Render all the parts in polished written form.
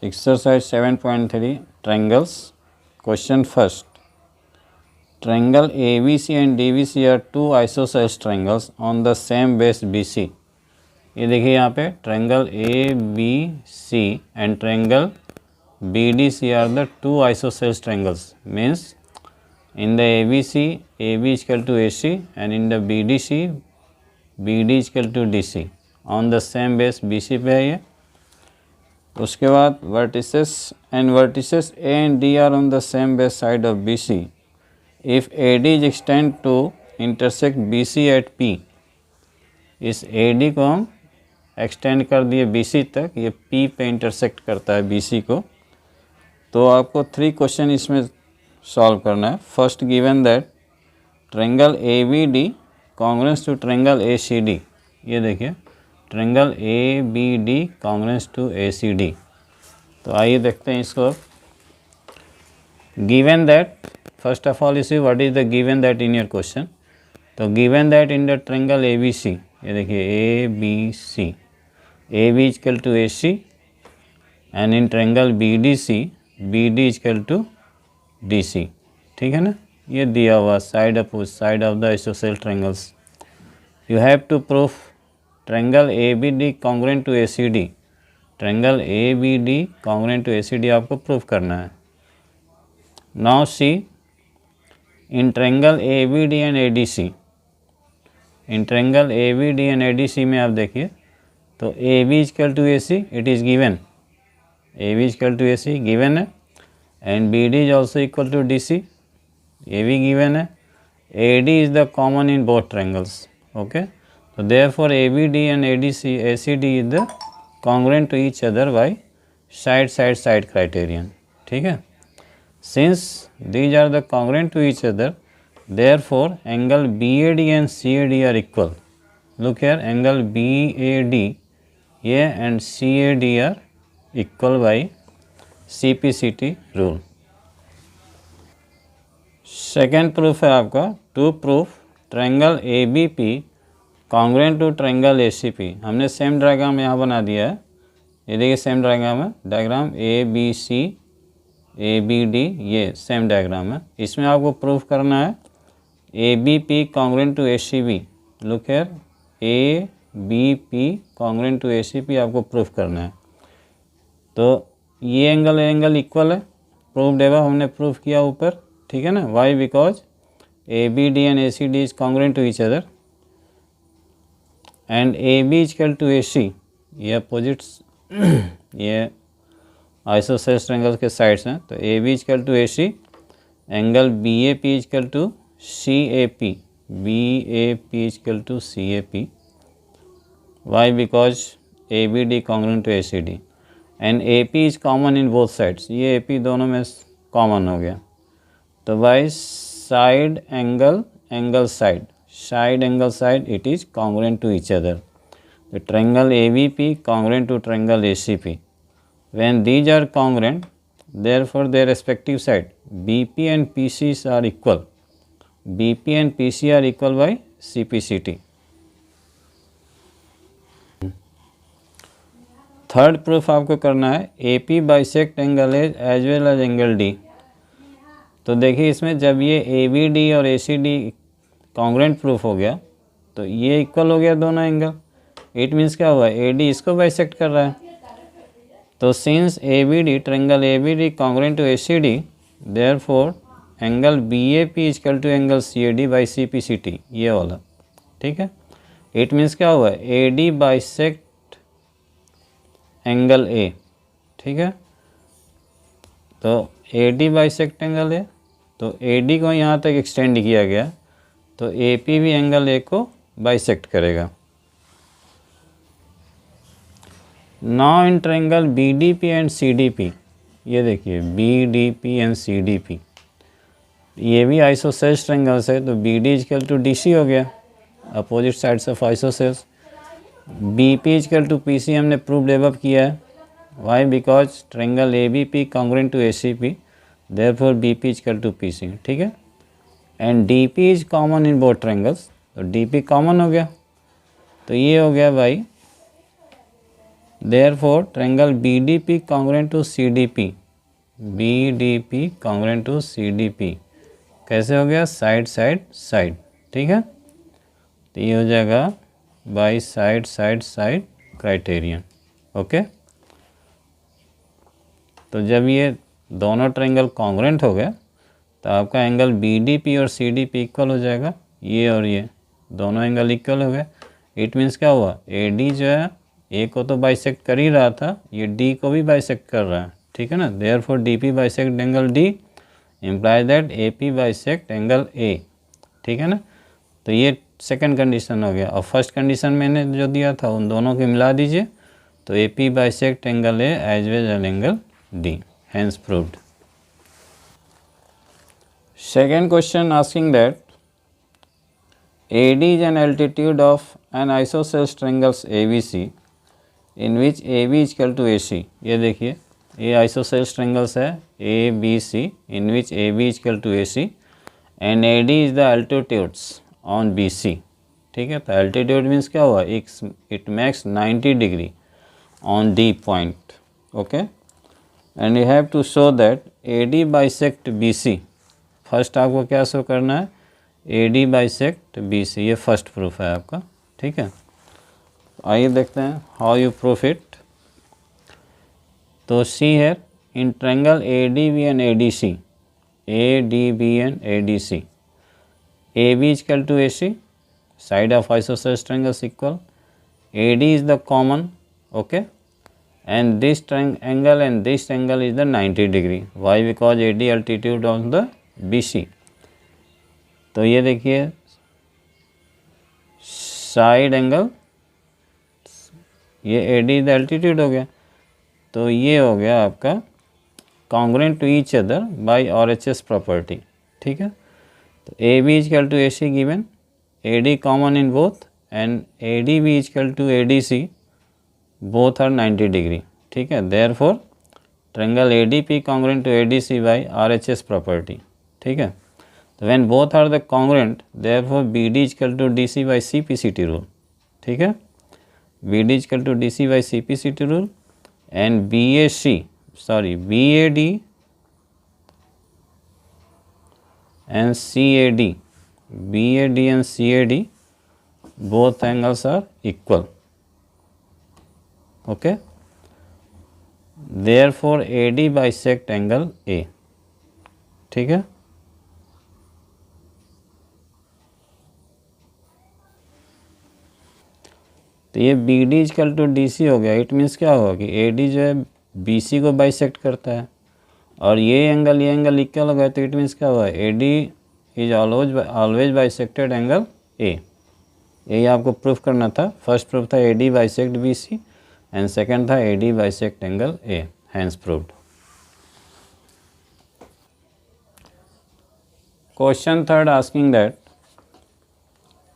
Exercise 7.3 Triangles. Question first. Triangle ABC and DBC are two isosceles triangles on the same base BC. ये देखिए यहाँ पे triangle ABC and triangle BDC are the two isosceles triangles. Means in the ABC, AB is equal to AC, and in the BDC, BD is equal to DC. On the same base BC पे है ये. उसके बाद vertices A and D are on the same base side of BC. If AD is extend to intersect BC at P, इस AD को हम extend कर दिए BC तक, ये P पे इंटरसेक्ट करता है BC को. तो आपको 3 क्वेश्चन इसमें सॉल्व करना है. First given that triangle ABD congruence to triangle ACD. ये देखिए triangle ABD congruence to ACD. तो आइए देखते हैं इसको. Given that, first of all इसी what is the given that in your question. तो given that in the triangle ABC, ये देखिए ABC, AB is equal to AC, and in triangle BDC, BD is equal to DC. ठीक है ना, ये दिया हुआ side of the isosceles triangles. You have to proof triangle ABD congruent to ACD. Triangle ABD congruent to ACD आपको proof करना है. Now see in triangle ABD and ADC. In triangle ABD and ADC में आप देखिए तो AB is equal to AC, it is given. AB is equal to AC given है, and BD is also equal to DC, ये भी given है. AD is the common in both triangles. Okay, so therefore ABD and ACD is the congruent to each other by side criterion. ठीक है. Since these are the congruent to each other, therefore angle BAD and CAD are equal. Look here, angle BAD and CAD are equal by CPCT rule. Second proof है आपका, to prove triangle ABP congruent to triangle ACP. हमने same diagram यहाँ बना दिया है. ये देखिए same diagram है, डायग्राम ABC ABD, ये सेम डायग्राम है. इसमें आपको प्रूफ करना है ABP congruent to ACB. Look here, ABP congruent to ACP आपको प्रूफ करना है. तो ये एंगल इक्वल है, प्रूफ्ड है, हमने प्रूफ किया ऊपर. ठीक है ना. Why? Because ABD and ACD is congruent to each other, and AB is equal to AC. ये अपोजिट्स ये आइसोसेलेस ट्रायंगल के साइड्स हैं. तो AB is equal to AC, angle BAP is equal to CAP, BAP is equal to CAP. Why? Because ABD congruent to ACD, and AP is common in both sides. ये AP दोनों में common हो गया. तो by side angle side it is congruent to each other. The triangle ABP congruent to triangle ACP. When these are congruent, therefore their respective side BP and PCs are equal. BP and PC are equal by CPCT. Third proof आपको करना है AP bisect angle as well as angle D. तो देखिए इसमें जब ये ABD और ACD congruent proof हो गया तो ये इक्वल हो गया दोनों एंगल. इट मीन्स क्या हुआ, AD इसको बाइसेक्ट कर रहा है. तो since ABD triangle ABD congruent to ACD, therefore angle BAP is equal to angle CAD by CPCT, ये वाला. ठीक है. इट मीन्स क्या हुआ, AD बाइसेक्ट एंगल A. ठीक है. तो AD बाइसेक्ट एंगल A, तो AD को यहाँ तक एक्सटेंड किया गया, तो AP भी एंगल A को बाइसेक्ट करेगा. Now in triangle BDP and CDP, ये देखिए BDP एंड CDP, ये भी आइसोसेल्स ट्रायंगल्स है. तो BD is equal to DC हो गया, opposite sides of isosceles. BP is equal to PC हमने प्रूफ डेवलप किया है. Why? Because triangle ABP congruent to ACP, therefore BP is equal to PC. ठीक है. And DP is common in both triangles, तो DP common हो गया. तो ये हो गया भाई therefore triangle BDP congruent to CDP, BDP congruent to CDP कैसे हो गया, साइड साइड साइड, ठीक है। तो ये हो जाएगा by side side side criterion, okay. तो जब ये दोनों ट्रायंगल कॉन्ग्रुएंट हो गया तो आपका एंगल BDP और CDP इक्वल हो जाएगा, ये और ये दोनों एंगल इक्वल हो गए। इट मीन्स क्या हुआ, AD जो है A को तो बाइसेक्ट कर ही रहा था, ये D को भी बाइसेक्ट कर रहा है, ठीक है ना। Therefore DP bisect angle D implies that AP bisect angle A, ठीक है ना। तो ये सेकंड कंडीशन हो गया। और फर्स्ट कंडीशन मैंने जो दिया था उन दोनों को मिला दीजिए, तो AP bisect angle A as well as angle D, hence proved. Second question asking that AD is an altitude of an isosceles triangles ABC in which AB is equal to AC. ये देखिए ये isosceles triangles है ABC in which AB is equal to AC and AD is the altitudes on BC, ठीक है। तो altitude means क्या हुआ, it makes 90 degree on D point, okay, and you have to show that AD bisect BC. First आपको क्या show करना है, AD bisect BC, ये फर्स्ट प्रूफ है आपका, ठीक है। आइए देखते हैं हाउ यू प्रूफ इट। तो सी है in triangle ADB and ADC, ADB and ADC, AB is equal to AC, side of isosceles triangles equal, AD is the common, okay, and this angle and this angle is the 90 degree. Why? Because AD altitude on the BC. तो ये देखिए side angle, ये AD the altitude हो गया, तो ये हो गया आपका congruent to each other by RHS property, ठीक है। तो AB is equal to AC given, AD common in both and ADB is equal to ADC, both are 90 degree, ठीक है। Therefore triangle ADP congruent to ADC by RHS property, ठीक है। तो when both are the congruent therefore BD is equal to DC by CPCT rule, ठीक है। BD is equal to DC by CPCT rule and BAD and CAD, BAD and CAD both angles are equal, okay. Therefore AD bisect angle A, ठीक है। तो ये BD equal to DC हो गया। It means क्या होगा कि AD जो है BC को बाइसेक्ट करता है और ये एंगल इक्वल हो गया, तो इट मीन्स क्या हुआ, AD is always bisected angle A। यही आपको प्रूफ करना था। फर्स्ट प्रूफ था AD bisect BC and second था AD bisect angle A, hence proved. Question third asking that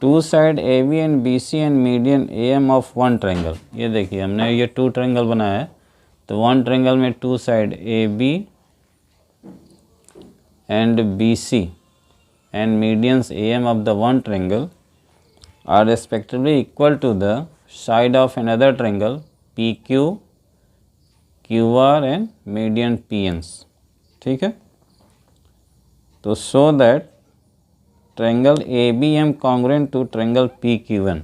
two side AB and BC and median AM of one triangle. ये देखिए हमने ये टू ट्रायंगल बनाया है, तो वन ट्रायंगल में two side AB and BC and medians AM of the one triangle are respectively equal to the side of another triangle PQ, QR and median PNs, ठीक है। तो show that triangle ABM congruent to triangle PQN।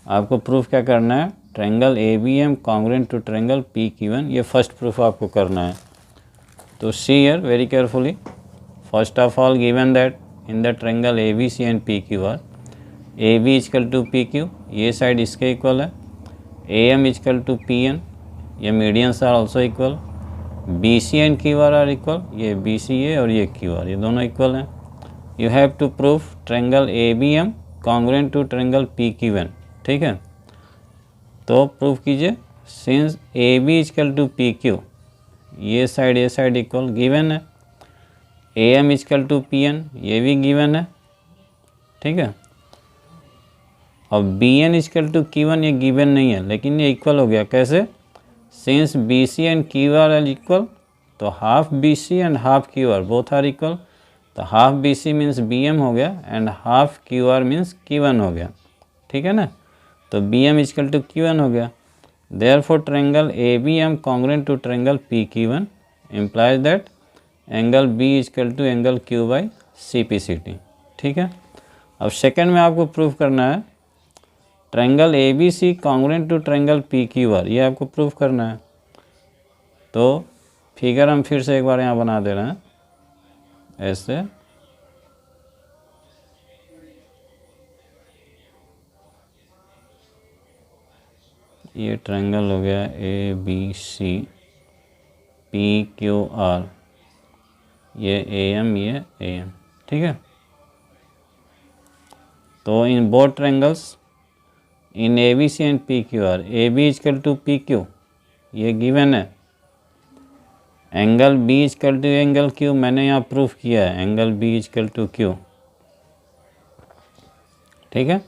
आपको proof क्या करना है, triangle ABM congruent to triangle PQN, ये first proof आपको करना है। तो see here very carefully, first of all given that in the triangle ABC and PQR AB equal to PQ, ये साइड इसके इक्वल है, AM इक्वल टू PN, ये medians are also equal, BC and QR are equal, ये BCA और ये QR, ये दोनों equal हैं। You have to proof triangle ABM congruent to triangle PQN, ठीक है। तो प्रूफ कीजिए, since AB equal to PQ, ये साइड इक्वल गिवन है, AM इक्वल टू PN, ये भी गिवन है, ठीक है। और BN इक्वल टू Q1 ये गिवन नहीं है, लेकिन ये इक्वल हो गया। कैसे, since BC and QR are equal, तो half BC and half QR both are equal, तो हाफ BC मीन्स BM हो गया and half QR means Q1 हो गया, ठीक है ना। तो BM इक्वल टू Q1 हो गया। Therefore triangle ABM congruent to triangle PQ1 implies that angle B is equal to angle Q by CPCT। ठीक है, अब सेकंड में आपको प्रूव करना है triangle ABC congruent to triangle PQR, ये आपको प्रूव करना है। तो फिगर हम फिर से एक बार यहाँ बना दे रहे हैं ऐसे, ये ट्रायंगल हो गया ABC PQR, ये AM ये AM। ठीक है, तो in both triangles in ABC and PQR, AB is equal to PQ ये गिवन है, angle B is equal to angle Q मैंने यहाँ प्रूफ किया है, angle B is equal to Q। ठीक है,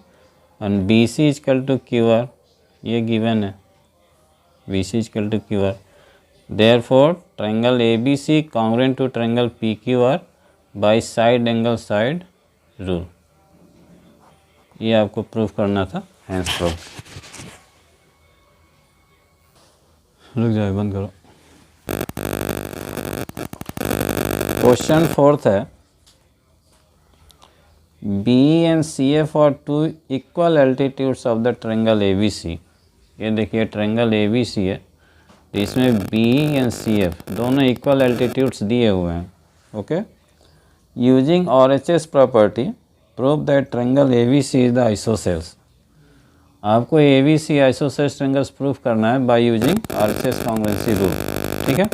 और BC इजकल टू QR ये गिवन है, BC is equal to QR। Therefore triangle ABC congruent to triangle PQR by side angle side rule, ये आपको प्रूफ करना था। Hence proof. रुक जाए, बंद करो। क्वेश्चन फोर्थ है, B and CF are two equal altitudes of the triangle ABC। ये देखिए ट्रायंगल ABC है, तो इसमें B and CF दोनों इक्वल एल्टीट्यूड्स दिए हुए हैं। Okay, using RHS property prove that triangle ABC is the isosceles. आपको ABC आइसोसेल्स ट्रायंगल्स प्रूफ करना है by using RHS congruency rule. ठीक है,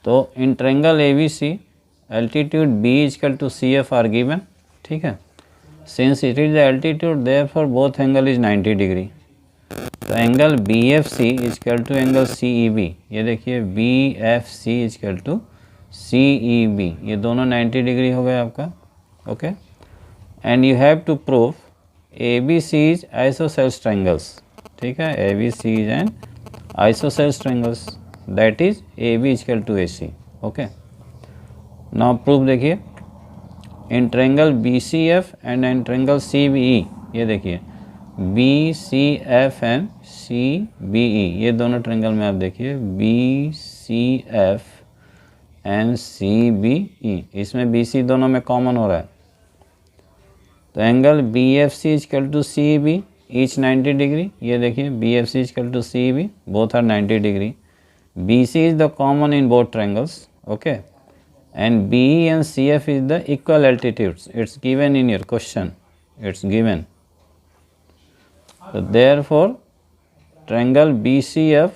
तो in triangle ABC altitude B is equal to CF are given. ठीक है, since it is the altitude therefore both angle is 90 degree. तो angle BFC is equal to angle CEB, ये देखिए BFC is equal to CEB, ये दोनों 90 डिग्री हो गए आपका। Okay, and you have to prove ABC is isosceles triangles. ठीक है, ABC is an isosceles triangles that is AB is equal to AC। Okay, now proof देखिए, in triangle BCF and in triangle CBE, ये देखिए BCF and CBE, ये दोनों triangle में आप देखिए BCF एंड CBE, इसमें BC दोनों में कॉमन हो रहा है। तो angle BFC is equal to CEB each 90 degree, ये देखिए BFC is equal to CEB both are 90 degree. BC is the common in both triangles. Okay, and BE and CF is the equal altitudes, it's given in your question, it's given। So therefore triangle BCF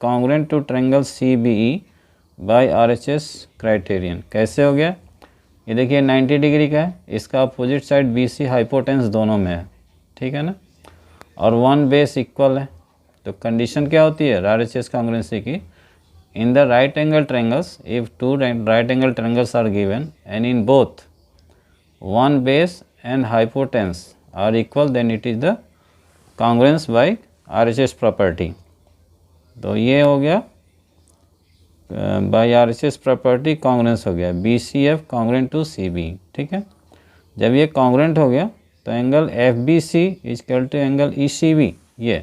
congruent to triangle CBE by RHS criterion। कैसे हो गया, ये देखिए 90 degree का है, इसका opposite side BC hypotenuse दोनों में है। ठीक है ना, और वन बेस इक्वल है। तो कंडीशन क्या होती है RHS कॉन्ग्रुएंसी की, in the right angle triangles, if two right angle triangles are given and in both one base and hypotenuse are equal, then it is the congruence by RHS property। तो ये हो गया by RHS property congruence हो गया, BCF congruent to CB। ठीक है, जब ये congruent हो गया तो angle FBC is equal to angle ECB, ये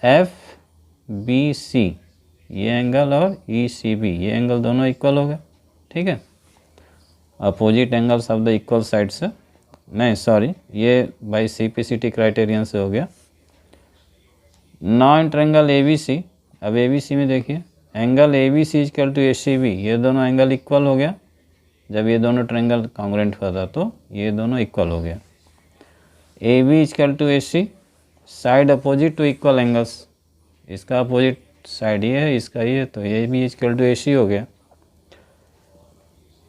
FBC ये एंगल और ECB ये एंगल दोनों इक्वल हो गए। ठीक है, opposite angles of the equal side से, नहीं सॉरी, ये बाय CPCT क्राइटेरियन से हो गया। नाउ इन ट्रायंगल ABC, अब ABC में देखिए angle ABC is equal to ACB, ये दोनों एंगल इक्वल हो गया। जब ये दोनों ट्रायंगल कॉन्ग्रुएंट हुआ था तो ये दोनों इक्वल हो गया। AB is equal to AC, side opposite to equal angles, इसका अपोजिट साइड ये है, इसका ये, तो ये भी इजकल टू AC हो गया।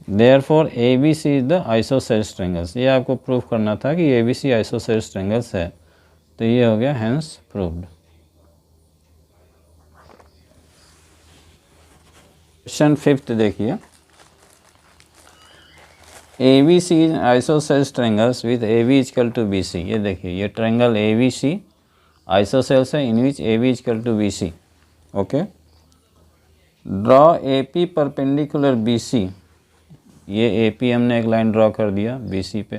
Therefore ABC is the isosceles triangles, ये आपको प्रूफ करना था कि ABC आइसोसेल्स ट्रायंगल्स है, तो ये हो गया हैंस प्रूव्ड। क्वेश्चन फिफ्थ देखिए, ABC is isosceles triangles with AB is equal to BC। ये देखिए ये ट्रायंगल ABC आइसोसेल्स है in which AB is equal to BC। Okay, draw AP perpendicular BC, ये AP हमने एक लाइन ड्रॉ कर दिया BC पे,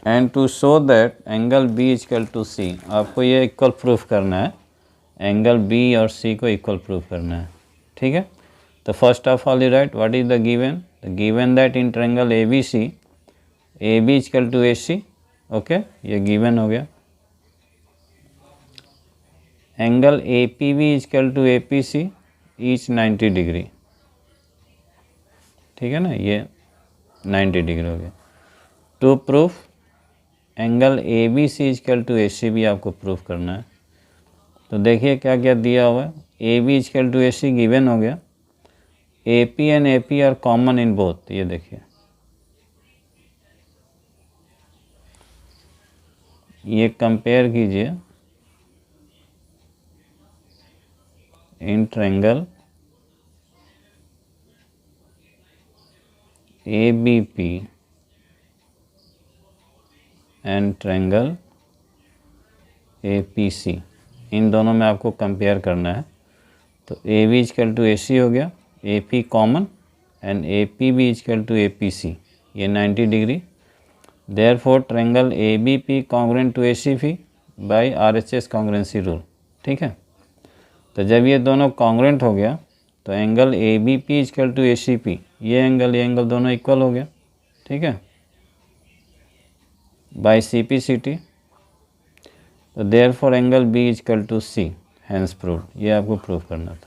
and to show that angle B is equal to C, आपको ये इक्वल प्रूफ करना है, एंगल बी और सी को इक्वल प्रूफ करना है, ठीक है। तो first of all you write what is the given that in triangle A B C, A B is equal to A C, okay, ये गिवन हो गया। Angle A P B is equal to A P C each 90 degree, ठीक है ना, ये 90 degree हो गया। To proof angle A B C is equal to A C भी आपको प्रूफ करना है। तो देखिए क्या क्या दिया हुआ है, A B is equal to A C given हो गया, A P and A P R common in both, ये देखिए, ये कंपेयर कीजिए in triangle A B P and triangle A P C, इन दोनों में आपको कंपेयर करना है। तो A B is equal to A C हो गया, A P common and A P B is equal to A P C, ये 90 डिग्री। Therefore triangle A B P congruent to A C P by R H S congruency rule, ठीक है। तो जब ये दोनों कॉन्ग्रुएंट हो गया तो angle A B P is equal to A C P, ये एंगल दोनों इक्वल हो गया, ठीक है, by C P C T. तो therefore angle B is equal to C, hence proved, ये आपको प्रूव करना था।